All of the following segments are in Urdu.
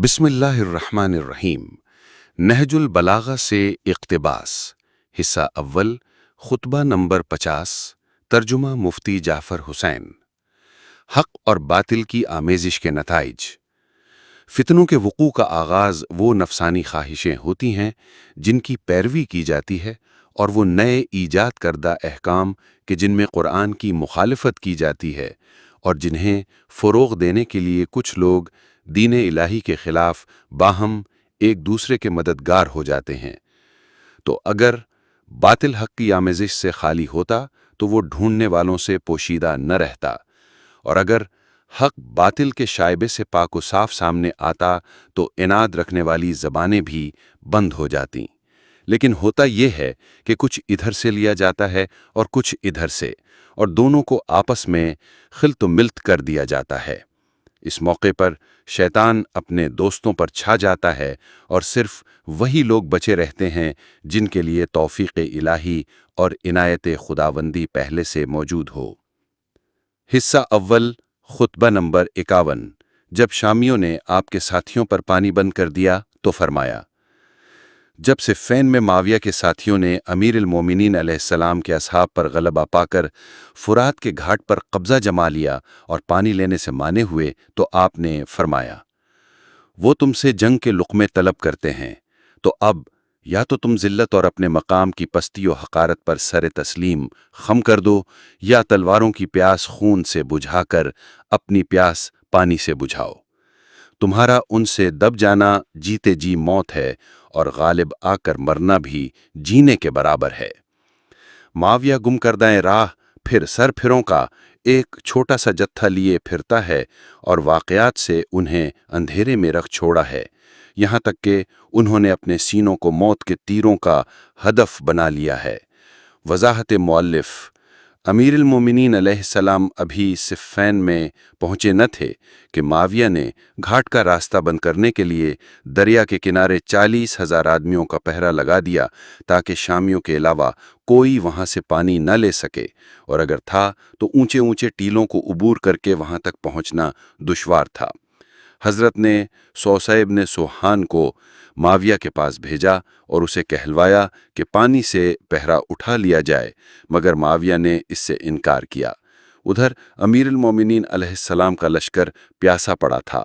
بسم اللہ الرحمن الرحیم۔ نہج البلاغہ سے اقتباس، حصہ اول، خطبہ نمبر 50، ترجمہ مفتی جعفر حسین۔ حق اور باطل کی آمیزش کے نتائج۔ فتنوں کے وقوع کا آغاز وہ نفسانی خواہشیں ہوتی ہیں جن کی پیروی کی جاتی ہے، اور وہ نئے ایجاد کردہ احکام کہ جن میں قرآن کی مخالفت کی جاتی ہے اور جنہیں فروغ دینے کے لیے کچھ لوگ دین الہی کے خلاف باہم ایک دوسرے کے مددگار ہو جاتے ہیں۔ تو اگر باطل حق کی آمیزش سے خالی ہوتا تو وہ ڈھونڈنے والوں سے پوشیدہ نہ رہتا، اور اگر حق باطل کے شائبے سے پاک و صاف سامنے آتا تو عناد رکھنے والی زبانیں بھی بند ہو جاتیں۔ لیکن ہوتا یہ ہے کہ کچھ ادھر سے لیا جاتا ہے اور کچھ ادھر سے، اور دونوں کو آپس میں خلط و ملت کر دیا جاتا ہے۔ اس موقع پر شیطان اپنے دوستوں پر چھا جاتا ہے، اور صرف وہی لوگ بچے رہتے ہیں جن کے لیے توفیق الہی اور عنایت خداوندی پہلے سے موجود ہو۔ حصہ اول، خطبہ نمبر 51۔ جب شامیوں نے آپ کے ساتھیوں پر پانی بند کر دیا تو فرمایا، جب صفین میں معاویہ کے ساتھیوں نے امیر المومنین علیہ السلام کے اصحاب پر غلبہ پا کر فرات کے گھاٹ پر قبضہ جما لیا اور پانی لینے سے مانے ہوئے تو آپ نے فرمایا، وہ تم سے جنگ کے لقمے طلب کرتے ہیں، تو اب یا تو تم ذلت اور اپنے مقام کی پستی و حقارت پر سر تسلیم خم کر دو، یا تلواروں کی پیاس خون سے بجھا کر اپنی پیاس پانی سے بجھاؤ۔ تمہارا ان سے دب جانا جیتے جی موت ہے، اور غالب آ کر مرنا بھی جینے کے برابر ہے۔ معاویہ گم کردہ راہ پھر سر پھروں کا ایک چھوٹا سا جتھا لیے پھرتا ہے، اور واقعات سے انہیں اندھیرے میں رکھ چھوڑا ہے، یہاں تک کہ انہوں نے اپنے سینوں کو موت کے تیروں کا ہدف بنا لیا ہے۔ وضاحت مؤلف: امیر المومنین علیہ السلام ابھی صفین میں پہنچے نہ تھے کہ معاویہ نے گھاٹ کا راستہ بند کرنے کے لیے دریا کے کنارے 40,000 آدمیوں کا پہرا لگا دیا تاکہ شامیوں کے علاوہ کوئی وہاں سے پانی نہ لے سکے، اور اگر تھا تو اونچے اونچے ٹیلوں کو عبور کر کے وہاں تک پہنچنا دشوار تھا۔ حضرت نے سوسہ ابن سوحان کو معاویہ کے پاس بھیجا اور اسے کہلوایا کہ پانی سے پہرا اٹھا لیا جائے، مگر معاویہ نے اس سے انکار کیا۔ ادھر امیر المومنین علیہ السلام کا لشکر پیاسا پڑا تھا۔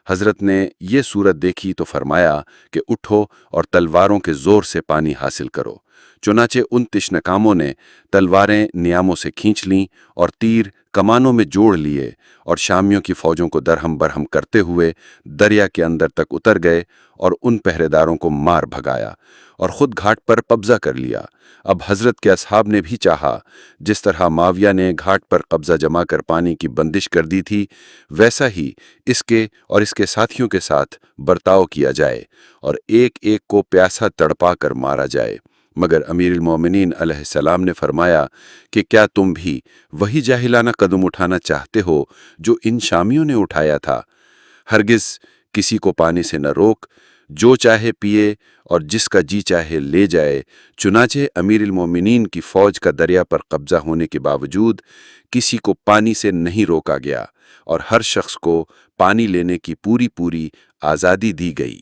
حضرت نے یہ صورت دیکھی تو فرمایا کہ اٹھو اور تلواروں کے زور سے پانی حاصل کرو۔ چنانچہ ان تشنکاموں نے تلواریں نیاموں سے کھینچ لیں اور تیر کمانوں میں جوڑ لیے، اور شامیوں کی فوجوں کو درہم برہم کرتے ہوئے دریا کے اندر تک اتر گئے اور ان پہرے داروں کو مار بھگایا اور خود گھاٹ پر قبضہ کر لیا۔ اب حضرت کے اصحاب نے بھی چاہا جس طرح معاویہ نے گھاٹ پر قبضہ جما کر پانی کی بندش کر دی تھی، ویسا ہی اس کے اور اس کے ساتھیوں کے ساتھ برتاؤ کیا جائے اور ایک ایک کو پیاسا تڑپا کر مارا جائے۔ مگر امیر المومنین علیہ السلام نے فرمایا کہ کیا تم بھی وہی جاہلانہ قدم اٹھانا چاہتے ہو جو ان شامیوں نے اٹھایا تھا؟ ہرگز کسی کو پانی سے نہ روک، جو چاہے پیے اور جس کا جی چاہے لے جائے۔ چنانچہ امیر المومنین کی فوج کا دریا پر قبضہ ہونے کے باوجود کسی کو پانی سے نہیں روکا گیا، اور ہر شخص کو پانی لینے کی پوری آزادی دی گئی۔